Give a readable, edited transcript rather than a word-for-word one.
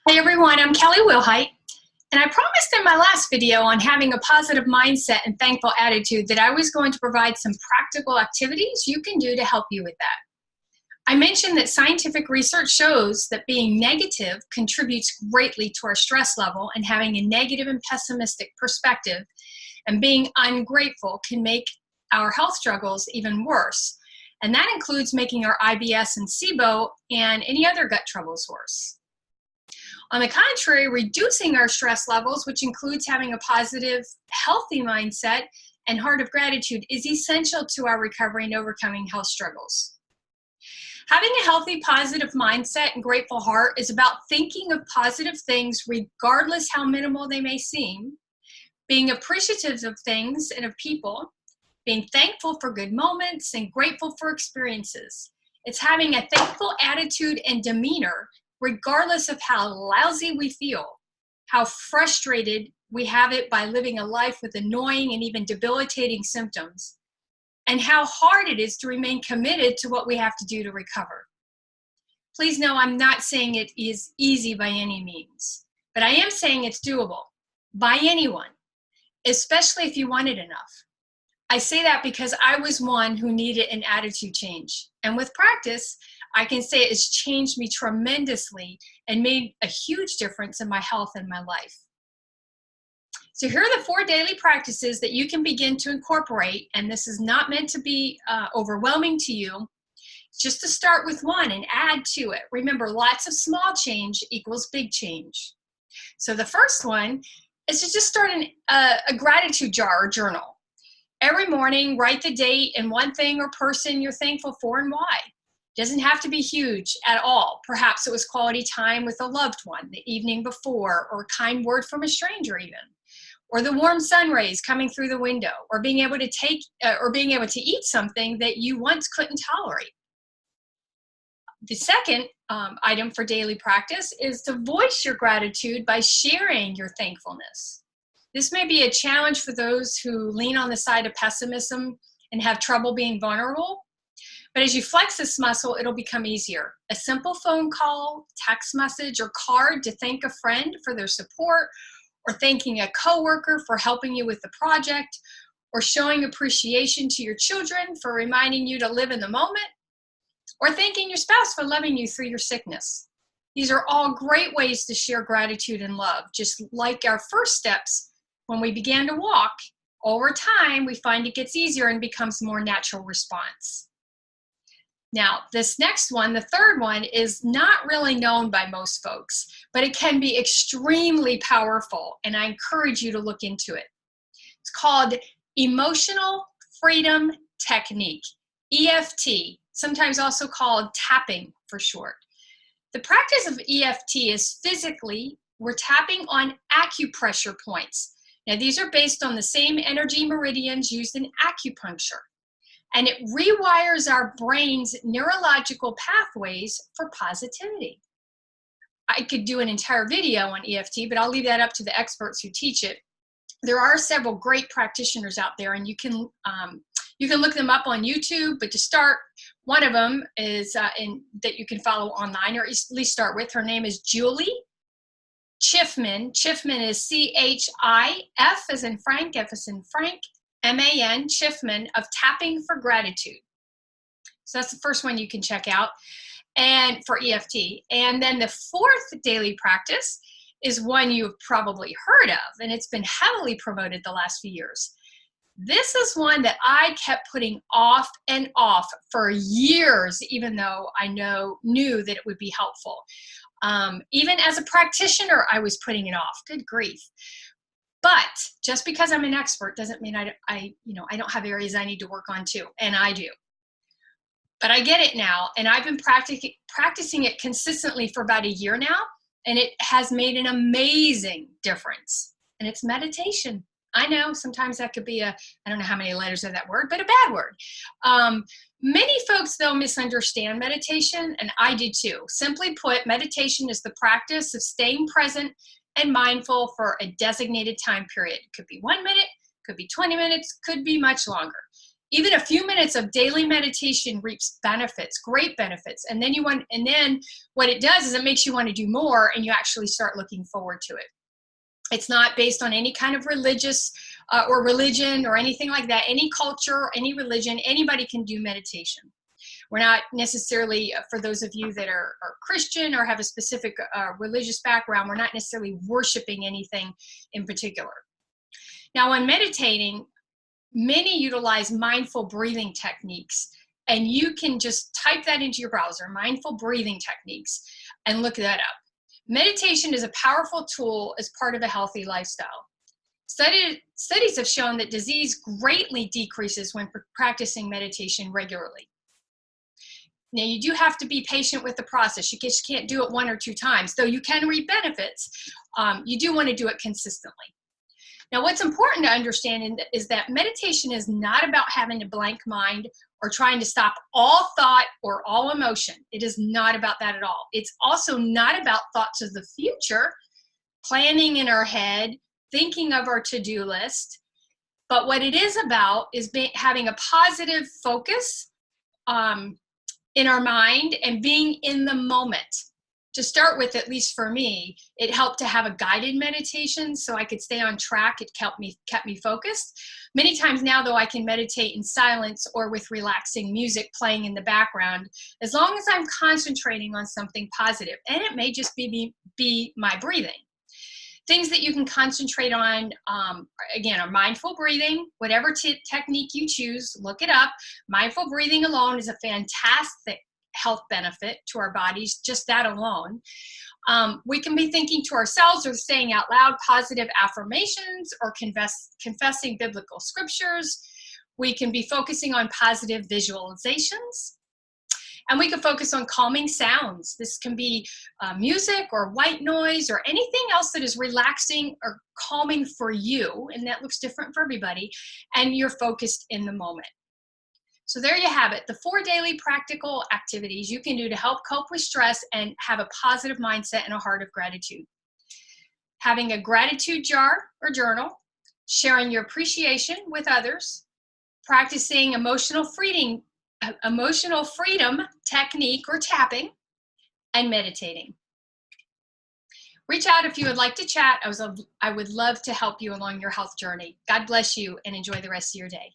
Hey everyone, I'm Kelly Wilhite, and I promised in my last video on having a positive mindset and thankful attitude that I was going to provide some practical activities you can do to help you with that. I mentioned that scientific research shows that being negative contributes greatly to our stress level, and having a negative and pessimistic perspective and being ungrateful can make our health struggles even worse. And that includes making our IBS and SIBO and any other gut troubles worse. On the contrary, reducing our stress levels, which includes having a positive, healthy mindset and heart of gratitude, is essential to our recovery and overcoming health struggles. Having a healthy, positive mindset and grateful heart is about thinking of positive things regardless how minimal they may seem, being appreciative of things and of people, being thankful for good moments and grateful for experiences. It's having a thankful attitude and demeanor regardless of how lousy we feel, how frustrated we have it by living a life with annoying and even debilitating symptoms, and how hard it is to remain committed to what we have to do to recover. Please know I'm not saying it is easy by any means, but I am saying it's doable by anyone, especially if you want it enough. I say that because I was one who needed an attitude change, and with practice, I can say it's changed me tremendously and made a huge difference in my health and my life. So here are the 4 daily practices that you can begin to incorporate, and this is not meant to be overwhelming to you. It's just to start with one and add to it. Remember, lots of small change equals big change. So the first one is to just start a gratitude jar or journal. Every morning, write the date and one thing or person you're thankful for and why. It doesn't have to be huge at all. Perhaps it was quality time with a loved one the evening before, or a kind word from a stranger even, or the warm sun rays coming through the window, or being able to eat something that you once couldn't tolerate. The second item for daily practice is to voice your gratitude by sharing your thankfulness. This may be a challenge for those who lean on the side of pessimism and have trouble being vulnerable. But as you flex this muscle, it'll become easier. A simple phone call, text message, or card to thank a friend for their support, or thanking a coworker for helping you with the project, or showing appreciation to your children for reminding you to live in the moment, or thanking your spouse for loving you through your sickness. These are all great ways to share gratitude and love. Just like our first steps when we began to walk, over time we find it gets easier and becomes a more natural response. Now, this next one, the third one, is not really known by most folks, but it can be extremely powerful, and I encourage you to look into it. It's called Emotional Freedom Technique, EFT, sometimes also called tapping for short. The practice of EFT is physically, we're tapping on acupressure points. Now, these are based on the same energy meridians used in acupuncture. And it rewires our brain's neurological pathways for positivity. I could do an entire video on EFT, but I'll leave that up to the experts who teach it. There are several great practitioners out there, and you can look them up on YouTube. But to start, one of them is that you can follow online, or at least start with. Her name is Julie Chiffman. Chiffman is C-H-I-F as in Frank, F as in Frank, M-A-N, Chiffman, of Tapping for Gratitude. So that's the first one you can check out, and for EFT. And then the fourth daily practice is one you've probably heard of, and it's been heavily promoted the last few years. This is one that I kept putting off and off for years, even though I knew that it would be helpful. Even as a practitioner, I was putting it off. Good grief. But just because I'm an expert doesn't mean I don't have areas I need to work on too, and I do. But I get it now, and I've been practicing it consistently for about a year now, and it has made an amazing difference. And it's meditation. I know sometimes that could be I don't know how many letters of that word, but a bad word. Many folks, though, misunderstand meditation, and I do too. Simply put, meditation is the practice of staying present and mindful for a designated time period. It could be 1 minute, could be 20 minutes, could be much longer. Even a few minutes of daily meditation reaps benefits, great benefits. And then what it does is it makes you want to do more, and you actually start looking forward to it. It's not based on any kind of religious or religion or anything like that. Any culture, any religion, anybody can do meditation. We're not necessarily, for those of you that are Christian or have a specific religious background, we're not necessarily worshiping anything in particular. Now, when meditating, many utilize mindful breathing techniques, and you can just type that into your browser, mindful breathing techniques, and look that up. Meditation is a powerful tool as part of a healthy lifestyle. Studies have shown that disease greatly decreases when practicing meditation regularly. Now, you do have to be patient with the process. You just can't do it 1 or 2 times, though you can reap benefits. You do want to do it consistently. Now, what's important to understand is that meditation is not about having a blank mind or trying to stop all thought or all emotion. It is not about that at all. It's also not about thoughts of the future, planning in our head, thinking of our to-do list. But what it is about is having a positive focus in our mind and being in the moment. To start with, at least for me, it helped to have a guided meditation so I could stay on track. It kept me focused. Many times now, though, I can meditate in silence or with relaxing music playing in the background, as long as I'm concentrating on something positive. And it may just be my breathing. Things that you can concentrate on, again, are mindful breathing. Whatever technique you choose, look it up. Mindful breathing alone is a fantastic health benefit to our bodies, just that alone. We can be thinking to ourselves or saying out loud positive affirmations or confessing biblical scriptures. We can be focusing on positive visualizations. And we can focus on calming sounds. This can be music or white noise or anything else that is relaxing or calming for you, and that looks different for everybody, and you're focused in the moment. So there you have it, the 4 daily practical activities you can do to help cope with stress and have a positive mindset and a heart of gratitude. Having a gratitude jar or journal, sharing your appreciation with others, practicing emotional freedom technique or tapping, and meditating. Reach out if you would like to chat. I would love to help you along your health journey. God bless you and enjoy the rest of your day.